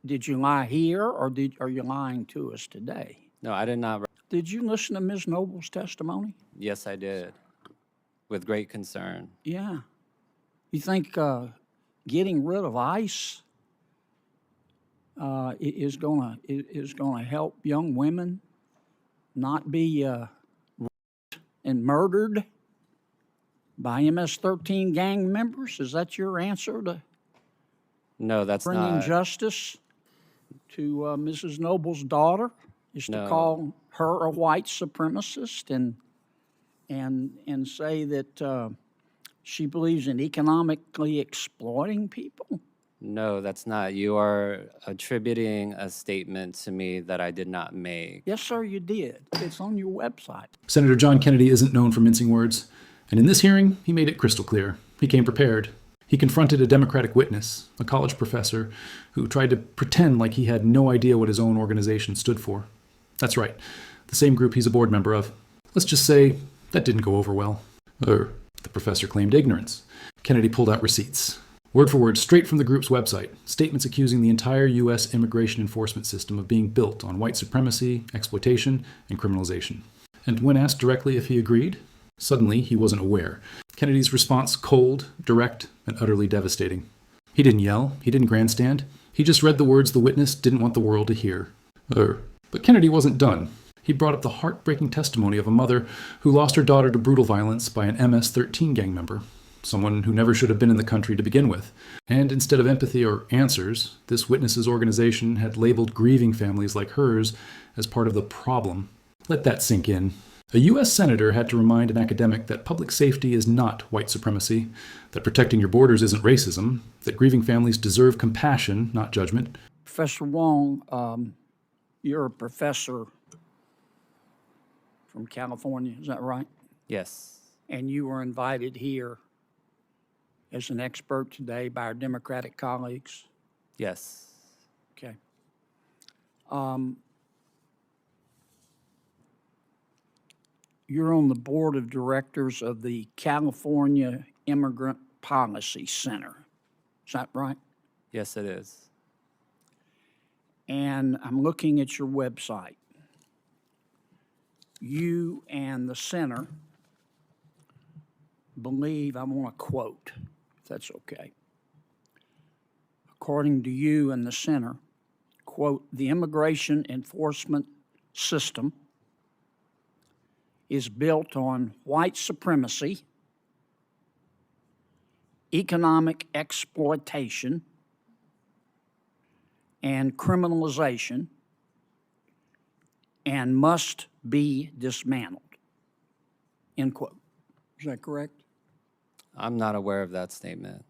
Did you lie here, or are you lying to us today? No, I did not. Did you listen to Ms. Noble's testimony? Yes, I did, with great concern. Yeah. You think getting rid of ICE is gonna help young women not be raped and murdered by MS-13 gang members? Is that your answer to No, that's bringing not. justice to Mrs. Noble's daughter? Is to No. call her a white supremacist and say that she believes in economically exploiting people? No, that's not. You are attributing a statement to me that I did not make. Yes, sir, you did. It's on your website. Senator John Kennedy isn't known for mincing words, and in this hearing, he made it crystal clear. He came prepared. He confronted a Democratic witness, a college professor, who tried to pretend like he had no idea what his own organization stood for. That's right, the same group he's a board member of. Let's just say that didn't go over well. The professor claimed ignorance. Kennedy pulled out receipts. Word for word, straight from the group's website, statements accusing the entire U.S. immigration enforcement system of being built on white supremacy, exploitation, and criminalization. And when asked directly if he agreed, suddenly he wasn't aware. Kennedy's response cold, direct, and utterly devastating. He didn't yell, he didn't grandstand, he just read the words the witness didn't want the world to hear. But Kennedy wasn't done. He brought up the heartbreaking testimony of a mother who lost her daughter to brutal violence by an MS-13 gang member, someone who never should have been in the country to begin with. And instead of empathy or answers, this witness's organization had labeled grieving families like hers as part of the problem. Let that sink in. A U.S. senator had to remind an academic that public safety is not white supremacy, that protecting your borders isn't racism, that grieving families deserve compassion, not judgment. Professor Wong, you're a professor from California, is that right? Yes. And you were invited here as an expert today by our Democratic colleagues? Yes. Okay. You're on the board of directors of the California Immigrant Policy Center. Is that right? Yes, it is. And I'm looking at your website. You and the center believe, I want to quote, if that's okay. According to you and the center, quote, the immigration enforcement system is built on white supremacy, economic exploitation, and criminalization, and must be dismantled, end quote. Is that correct? I'm not aware of that statement.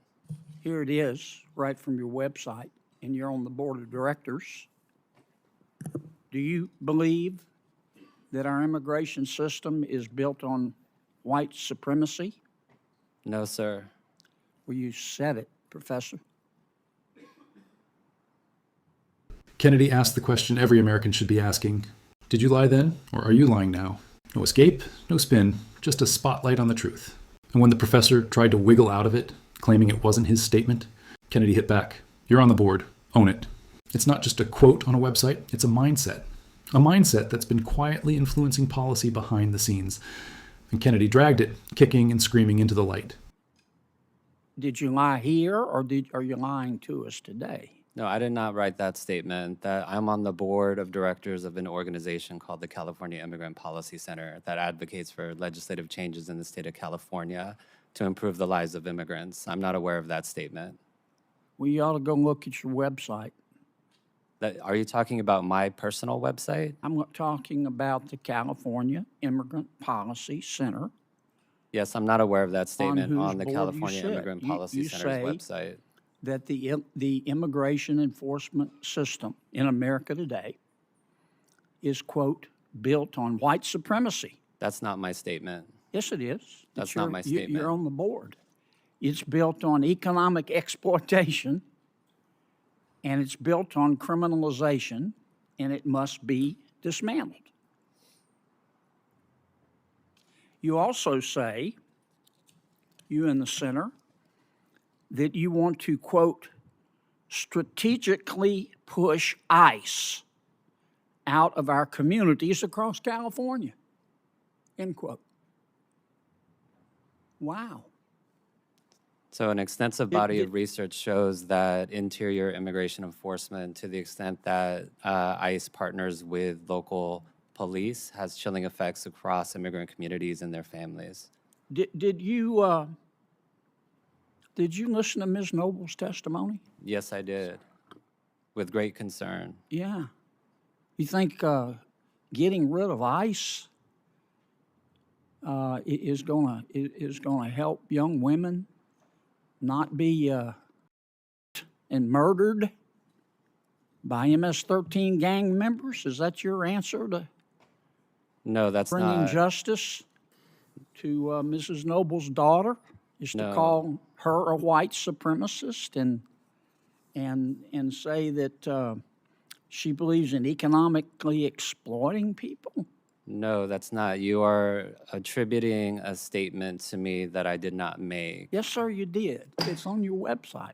Here it is, right from your website, and you're on the board of directors. Do you believe that our immigration system is built on white supremacy? No, sir. Well, you said it, Professor. Kennedy asked the question every American should be asking. Did you lie then, or are you lying now? No escape, no spin, just a spotlight on the truth. And when the professor tried to wiggle out of it, claiming it wasn't his statement, Kennedy hit back. You're on the board. Own it. It's not just a quote on a website, it's a mindset. A mindset that's been quietly influencing policy behind the scenes. And Kennedy dragged it, kicking and screaming into the light. Did you lie here, or are you lying to us today? No, I did not write that statement. That I'm on the board of directors of an organization called the California Immigrant Policy Center that advocates for legislative changes in the state of California to improve the lives of immigrants. I'm not aware of that statement. Well, you ought to go look at your website. Are you talking about my personal website? I'm talking about the California Immigrant Policy Center. Yes, I'm not aware of that statement on the board you California sit. Immigrant Policy You Center's say website. that the immigration enforcement system in America today is, quote, built on white supremacy. That's not my statement. Yes, it is. That's not my statement. You're on the board. It's built on economic exploitation, and it's built on criminalization, and it must be dismantled. You also say, you in the center, that you want to, quote, strategically push ICE out of our communities across California, end quote. Wow. So an extensive body of research shows that interior immigration enforcement, to the extent that ICE partners with local police, has chilling effects across immigrant communities and their families. Did you listen to Ms. Noble's testimony? Yes, I did, with great concern. Yeah. You think getting rid of ICE is gonna help young women not be and murdered by MS-13 gang members? Is that your answer to No, that's bringing not. justice to Mrs. Noble's daughter? Is to No. call her a white supremacist and say that she believes in economically exploiting people? No, that's not. You are attributing a statement to me that I did not make. Yes, sir, you did. It's on your website.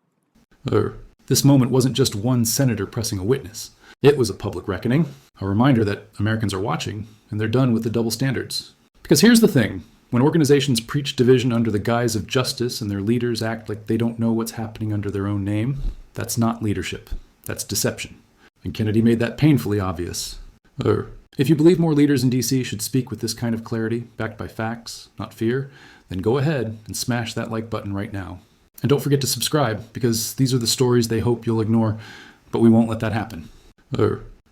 This moment wasn't just one senator pressing a witness. It was a public reckoning, a reminder that Americans are watching, and they're done with the double standards. Because here's the thing. When organizations preach division under the guise of justice and their leaders act like they don't know what's happening under their own name, that's not leadership. That's deception. And Kennedy made that painfully obvious. If you believe more leaders in D.C. should speak with this kind of clarity, backed by facts, not fear, then go ahead and smash that like button right now. And don't forget to subscribe, because these are the stories they hope you'll ignore, but we won't let that happen.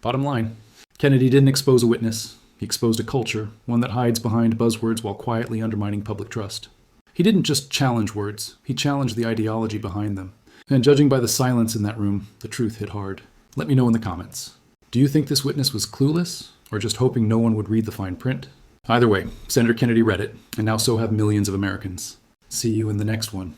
Bottom line, Kennedy didn't expose a witness. He exposed a culture, one that hides behind buzzwords while quietly undermining public trust. He didn't just challenge words, he challenged the ideology behind them. And judging by the silence in that room, the truth hit hard. Let me know in the comments. Do you think this witness was clueless, or just hoping no one would read the fine print? Either way, Senator Kennedy read it, and now so have millions of Americans. See you in the next one.